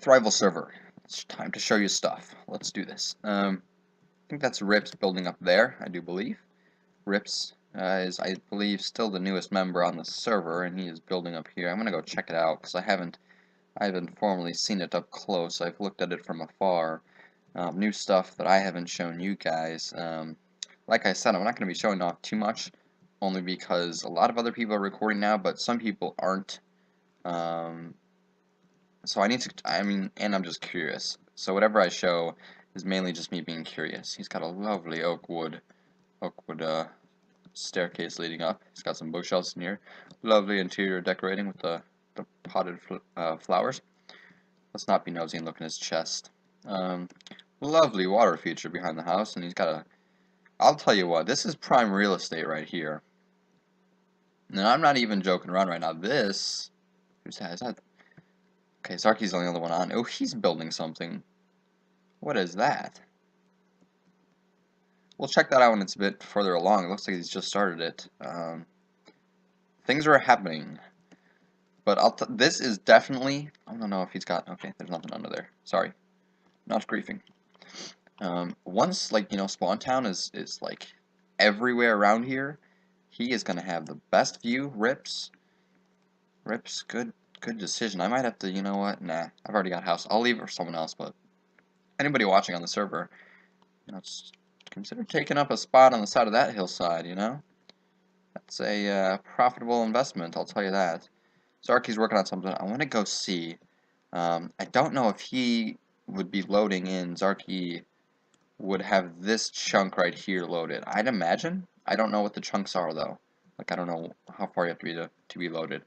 Thrival server. It's time to show you stuff. Let's do this. I think that's Rips building up there, I do believe. Rips is, I believe, still the newest member on the server, and he is building up here. I'm gonna go check it out because I haven't formally seen it up close. I've looked at it from afar. New stuff that I haven't shown you guys. Like I said, I'm not gonna be showing off too much, only because a lot of other people are recording now, but some people aren't. So I need to, and I'm just curious. So whatever I show is mainly just me being curious. He's got a lovely oak wood staircase leading up. He's got some bookshelves in here. Lovely interior decorating with the potted flowers. Let's not be nosy and look in his chest. Lovely water feature behind the house, and he's got a, I'll tell you what, this is prime real estate right here. And I'm not even joking around right now. This, who's that? Is that? Okay, Zarky's the only other one on. Oh, he's building something. What is that? We'll check that out when it's a bit further along. It looks like he's just started it. Things are happening. But this is definitely... I don't know if he's got... Okay, there's nothing under there. Sorry. Not griefing. Once, like, Spawn Town is like, everywhere around here, he is going to have the best view. Rips, good decision. I might have to, you know what? Nah, I've already got a house. I'll leave it for someone else, but anybody watching on the server, consider taking up a spot on the side of that hillside, That's a profitable investment, I'll tell you that. Zarky's working on something. I want to go see. I don't know if he would be loading in. Zarky would have this chunk right here loaded. I'd imagine. I don't know what the chunks are, though. Like, I don't know how far you have to be to be loaded.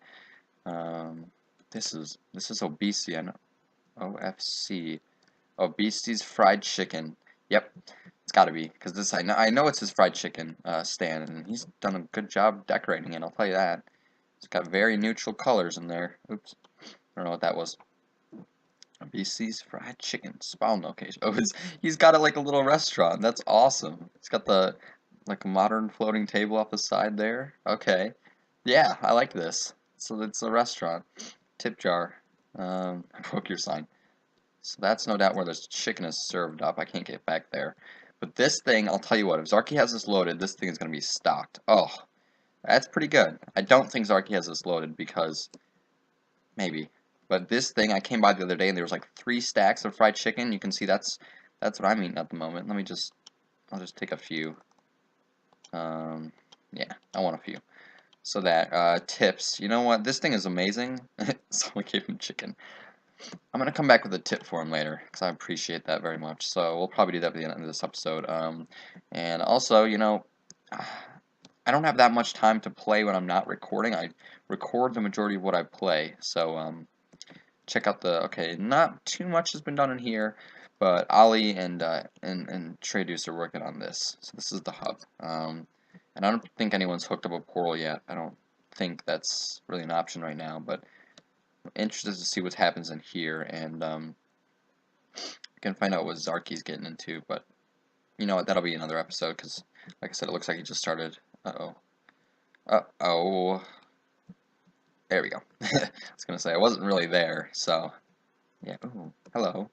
This is obesity. I know. OFC. Oh, Beastie's Fried Chicken. Yep, it's got to be, because this, I know it's his fried chicken stand, and he's done a good job decorating it, I'll tell you that. It's got very neutral colors in there. Oops, I don't know what that was. Beastie's Fried Chicken, Spawn location. Oh, he's got it like a little restaurant. That's awesome. It's got the, like, a modern floating table off the side there. Okay. Yeah, I like this. So it's a restaurant. Tip jar. I broke your sign. So that's no doubt where this chicken is served up. I can't get back there. But this thing, I'll tell you what, if Zarky has this loaded, this thing is going to be stocked. Oh, that's pretty good. I don't think Zarky has this loaded because, maybe. But this thing, I came by the other day and there was like 3 stacks of fried chicken. You can see that's what I'm eating at the moment. I'll just take a few. Yeah, I want a few. So that, tips. You know what? This thing is amazing. So I gave him chicken. I'm going to come back with a tip for him later, because I appreciate that very much. So we'll probably do that at the end of this episode. And also, I don't have that much time to play when I'm not recording. I record the majority of what I play. So check out okay, not too much has been done in here, but Ollie and Traduce are working on this. So this is the hub. And I don't think anyone's hooked up a portal yet. I don't think that's really an option right now, but interested to see what happens in here, and I can find out what Zarky's getting into, but you know what, that'll be another episode, because, like I said, it looks like he just started. Uh-oh. There we go. I was going to say, I wasn't really there, so, yeah, ooh, hello.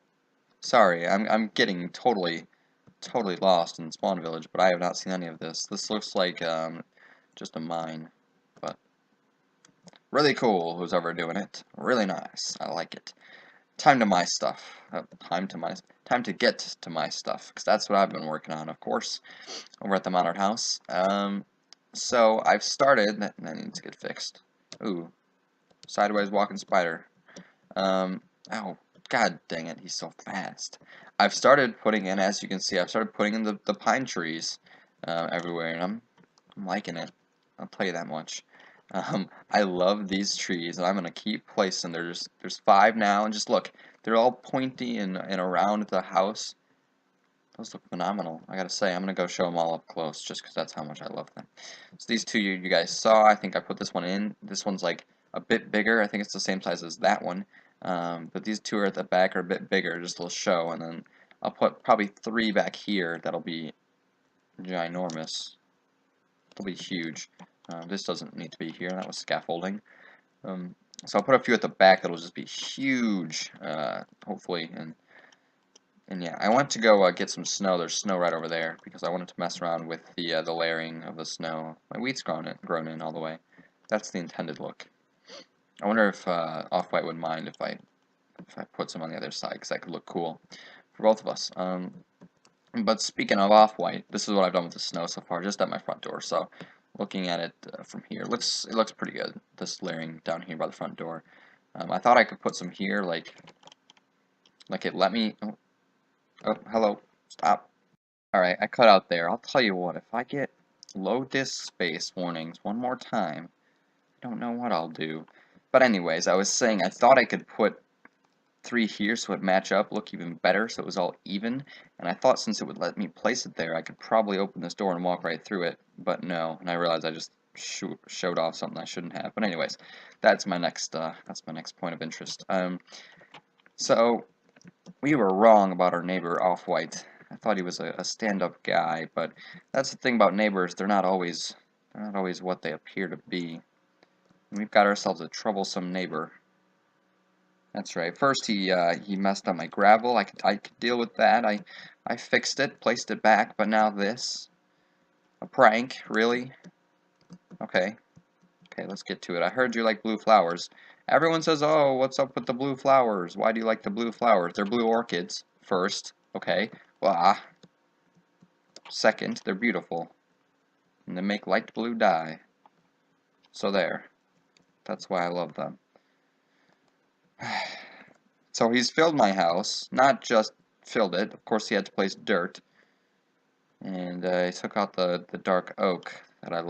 Sorry, I'm getting totally lost in Spawn Village, but I have not seen any of this. This looks like, just a mine, but really cool, who's ever doing it. Really nice. I like it. Time to my stuff. Time to get to my stuff, because that's what I've been working on, of course, over at the Modern House. So I've started. That needs to get fixed. Ooh, sideways walking spider. Oh, god dang it, he's so fast. I've started putting in, as you can see, I've started putting in the pine trees everywhere, and I'm liking it. I'll tell you that much. I love these trees, and I'm gonna keep placing. There's 5 now, and just look, they're all pointy and around the house. Those look phenomenal. I gotta say, I'm gonna go show them all up close, just because that's how much I love them. So these 2 you guys saw. I think I put this one in. This one's like a bit bigger. I think it's the same size as that one. But these 2 are at the back are a bit bigger, just a little show, and then I'll put probably 3 back here. That'll be ginormous. It'll be huge. This doesn't need to be here. That was scaffolding. So I'll put a few at the back that'll just be huge, hopefully. And yeah, I went to go get some snow. There's snow right over there because I wanted to mess around with the layering of the snow. My wheat's grown in all the way. That's the intended look. I wonder if Off-White would mind if I put some on the other side, because that could look cool for both of us. But speaking of Off-White, this is what I've done with the snow so far, just at my front door. So looking at it from here, it looks pretty good. This layering down here by the front door. I thought I could put some here, like it let me. Oh, hello, stop. All right, I cut out there. I'll tell you what, if I get low disk space warnings one more time, I don't know what I'll do. But anyways, I was saying I thought I could put 3 here so it would match up, look even better, so it was all even. And I thought since it would let me place it there, I could probably open this door and walk right through it. But no, and I realized I just showed off something I shouldn't have. But anyways, that's my next point of interest. So we were wrong about our neighbor Off-White. I thought he was a stand-up guy, but that's the thing about neighbors, they're not always what they appear to be. We've got ourselves a troublesome neighbor. That's right. First he messed up my gravel. I could deal with that. I fixed it, placed it back, but now this. A prank, really? Okay. Okay, let's get to it. I heard you like blue flowers. Everyone says, "Oh, what's up with the blue flowers? Why do you like the blue flowers?" They're blue orchids, first. Okay. Well, second, they're beautiful. And they make light blue dye. So there. That's why I love them. So he's filled my house, not just filled it, of course he had to place dirt, and he took out the dark oak that I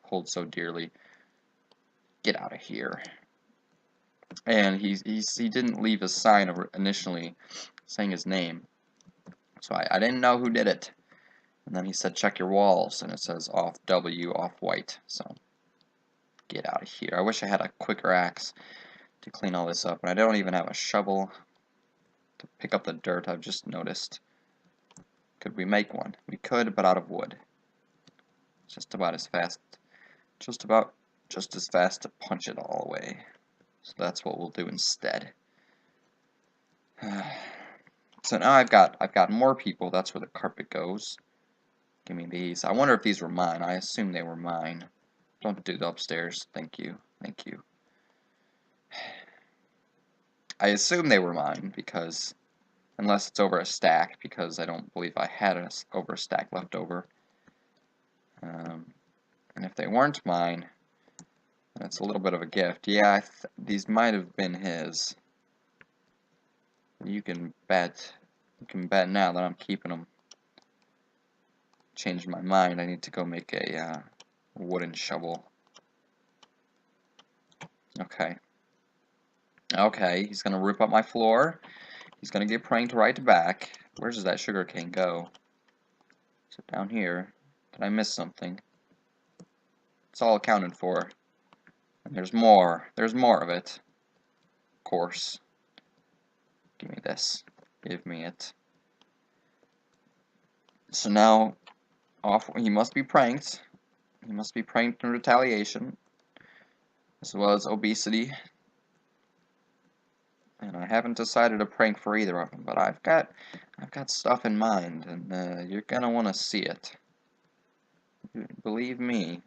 hold so dearly. Get out of here. And he didn't leave a sign initially saying his name, so I didn't know who did it. And then he said check your walls, and it says Off-White, so get out of here. I wish I had a quicker axe to clean all this up, and I don't even have a shovel to pick up the dirt. I've just noticed. Could we make one? We could, but out of wood. Just about as fast. Just as fast to punch it all away. So that's what we'll do instead. So now I've got more people. That's where the carpet goes. Give me these. I wonder if these were mine. I assume they were mine. Don't do the upstairs. Thank you. Thank you. I assume they were mine because, unless it's over a stack, because I don't believe I had over a stack left over. And if they weren't mine, that's a little bit of a gift. Yeah, these might have been his. You can bet now that I'm keeping them. Changed my mind. I need to go make a wooden shovel. Okay. Okay, he's gonna rip up my floor. He's gonna get pranked right back. Where does that sugar cane go? Is it down here? Did I miss something? It's all accounted for. And there's more. There's more of it. Of course. Give me this. Give me it. So now, he must be pranked. He must be pranked in retaliation, as well as obesity. And I haven't decided a prank for either of them, but I've got stuff in mind, and you're gonna want to see it. Believe me.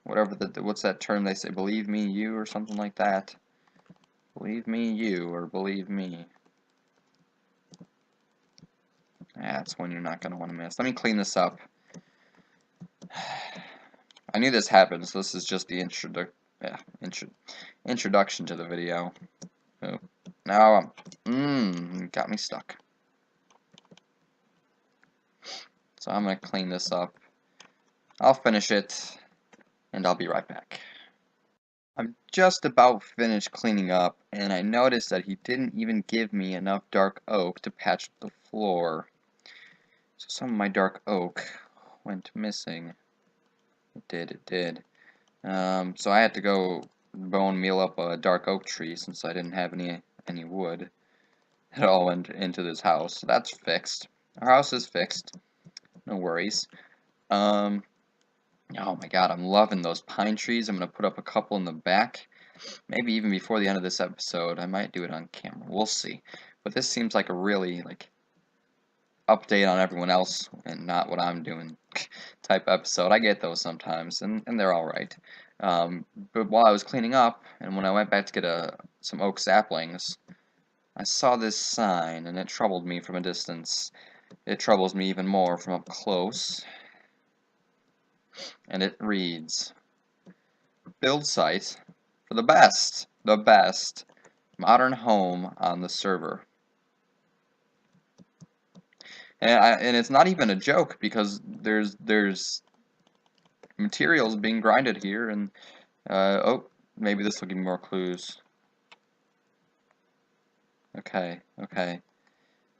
Whatever what's that term they say? Believe me, you, or something like that. Believe me, you, or believe me. That's one you're not gonna want to miss. Let me clean this up. I knew this happened, so this is just the introduction to the video. Oh. Now got me stuck. So I'm gonna clean this up. I'll finish it, and I'll be right back. I'm just about finished cleaning up, and I noticed that he didn't even give me enough dark oak to patch up the floor. So some of my dark oak went missing. It did. So I had to go bone meal up a dark oak tree since I didn't have any wood. It all went into this house. So that's fixed. Our house is fixed. No worries. Oh my god, I'm loving those pine trees. I'm gonna put up a couple in the back. Maybe even before the end of this episode, I might do it on camera. We'll see. But this seems like a really, like, update on everyone else and not what I'm doing type episode. I get those sometimes, and they're alright. But while I was cleaning up, and when I went back to get some oak saplings, I saw this sign, and it troubled me from a distance. It troubles me even more from up close. And it reads, build site for the best modern home on the server. And it's not even a joke, because there's materials being grinded here, and oh, maybe this will give me more clues. Okay.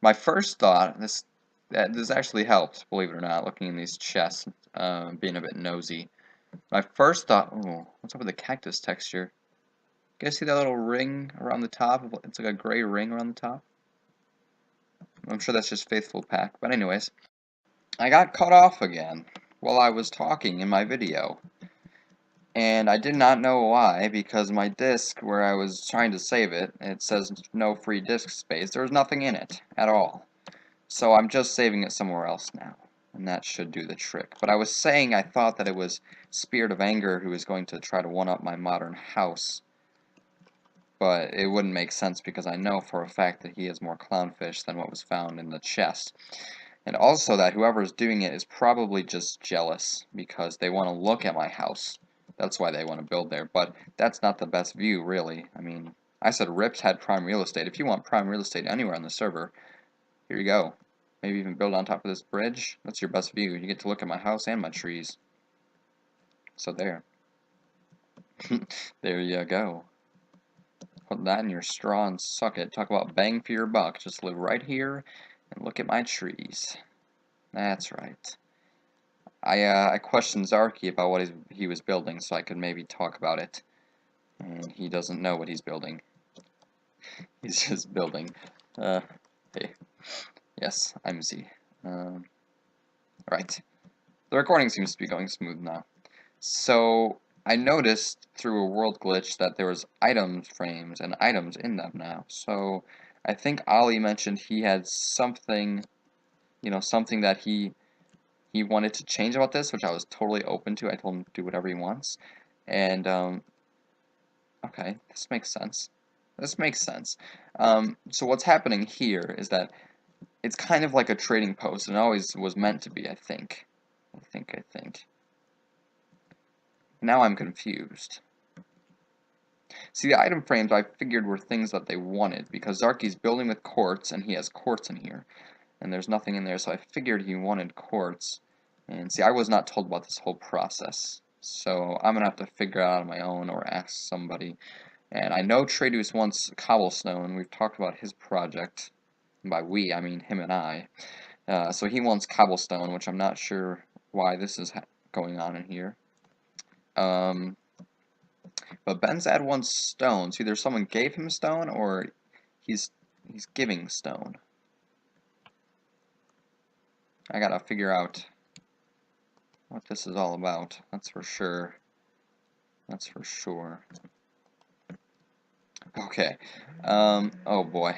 My first thought, this actually helped, believe it or not, looking in these chests, being a bit nosy. My first thought, oh, what's up with the cactus texture? You guys see that little ring around the top? It's like a gray ring around the top. I'm sure that's just Faithful Pack, but anyways. I got cut off again while I was talking in my video. And I did not know why, because my disk, where I was trying to save it, it says no free disk space. There was nothing in it at all. So I'm just saving it somewhere else now, and that should do the trick. But I was saying I thought that it was Spirit of Anger who was going to try to one-up my modern house. But it wouldn't make sense, because I know for a fact that he has more clownfish than what was found in the chest. And also that whoever's doing it is probably just jealous, because they want to look at my house. That's why they want to build there. But that's not the best view, really. I mean, I said Rips had prime real estate. If you want prime real estate anywhere on the server, here you go. Maybe even build on top of this bridge. That's your best view. You get to look at my house and my trees. So there. There you go. Put that in your straw and suck it. Talk about bang for your buck. Just live right here and look at my trees. That's right. I questioned Zarky about what he was building, so I could maybe talk about it. And he doesn't know what he's building. He's just building. Hey. Yes, I'm Z. Right. The recording seems to be going smooth now. So, I noticed through a world glitch that there was items frames and items in them now. So, I think Ollie mentioned he had something, something that he wanted to change about this, which I was totally open to. I told him to do whatever he wants. And, okay, this makes sense. So what's happening here is that it's kind of like a trading post, and it always was meant to be, I think. I think. Now I'm confused. See, the item frames I figured were things that they wanted, because Zarky's building with quartz, and he has quartz in here. And there's nothing in there, so I figured he wanted quartz. And see, I was not told about this whole process. So I'm going to have to figure it out on my own or ask somebody. And I know Tradeus wants cobblestone. We've talked about his project. And by we, I mean him and I. So he wants cobblestone, which I'm not sure why this is going on in here. But Benzad wants stone. So either someone gave him stone or he's giving stone. I gotta figure out what this is all about. That's for sure. Okay. Oh boy.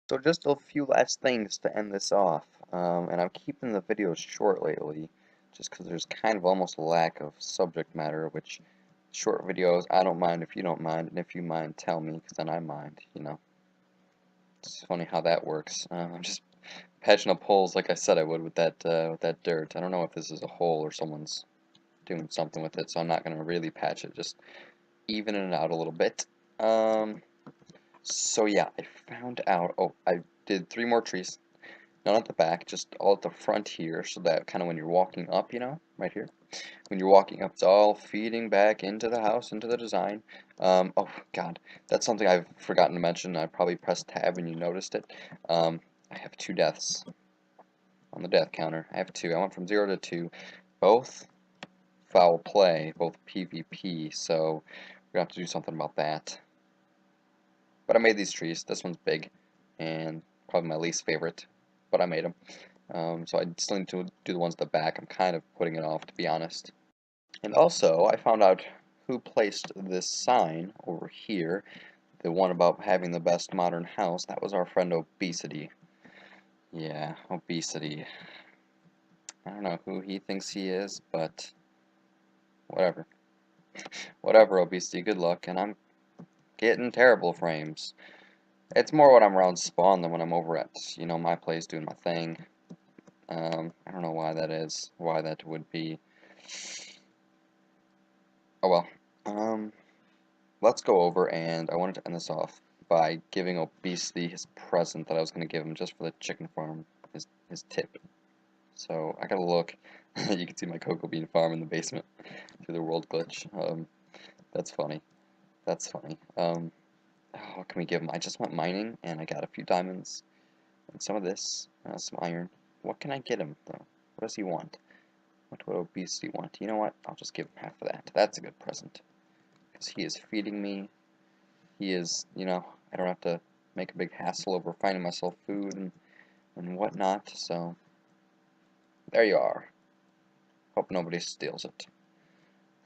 So just a few last things to end this off. And I'm keeping the videos short lately, just because there's kind of almost a lack of subject matter, which short videos, I don't mind if you don't mind, and if you mind, tell me, because then I mind, It's funny how that works. I'm just patching up holes like I said I would with that dirt. I don't know if this is a hole or someone's doing something with it, so I'm not going to really patch it, just evening it out a little bit. So yeah, I found out, I did 3 more trees, none at the back, just all at the front here, so that kind of when you're walking up, right here, when you're walking up, it's all feeding back into the house, into the design. Oh god, that's something I've forgotten to mention. I probably pressed tab and you noticed it. I have 2 deaths on the death counter. I have 2. I went from 0 to 2, both foul play, both PvP, so we're going to have to do something about that. But I made these trees. This one's big, and probably my least favorite, but I made them. So I still need to do the ones at the back. I'm kind of putting it off, to be honest. And also, I found out who placed this sign over here, the one about having the best modern house. That was our friend Obesity. Yeah, Obesity. I don't know who he thinks he is, but whatever. Whatever, Obesity, good luck. And I'm getting terrible frames. It's more when I'm around spawn than when I'm over at, you know, my place doing my thing. I don't know why that is, why that would be. Oh well. Let's go over, and I wanted to end this off by giving Obesity his present that I was going to give him just for the chicken farm, his tip. So, I gotta look. You can see my cocoa bean farm in the basement through the world glitch. That's funny. That's funny. What can we give him? I just went mining, and I got a few diamonds, and some of this, some iron. What can I get him, though? What does he want? What would Obesity want? You know what? I'll just give him half of that. That's a good present. Because he is feeding me. He is, you know, I don't have to make a big hassle over finding myself food and whatnot, so there you are. Hope nobody steals it.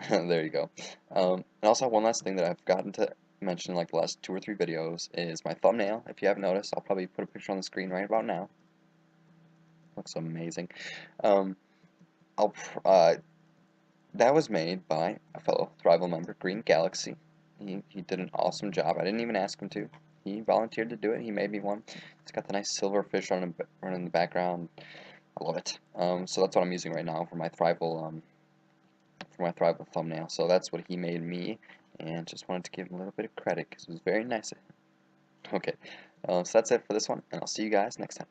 There you go. And also one last thing that I've gotten to mention like the last 2 or 3 videos is my thumbnail. If you haven't noticed, I'll probably put a picture on the screen right about now. Looks amazing. Um, that was made by a fellow Thrival member, Green Galaxy. He did an awesome job. I didn't even ask him to. He volunteered to do it. He made me one. It's got the nice silver fish running in the background. I love it. So that's what I'm using right now for my Thrival thumbnail. So that's what he made me, and just wanted to give him a little bit of credit because it was very nice of him. Okay, so that's it for this one, and I'll see you guys next time.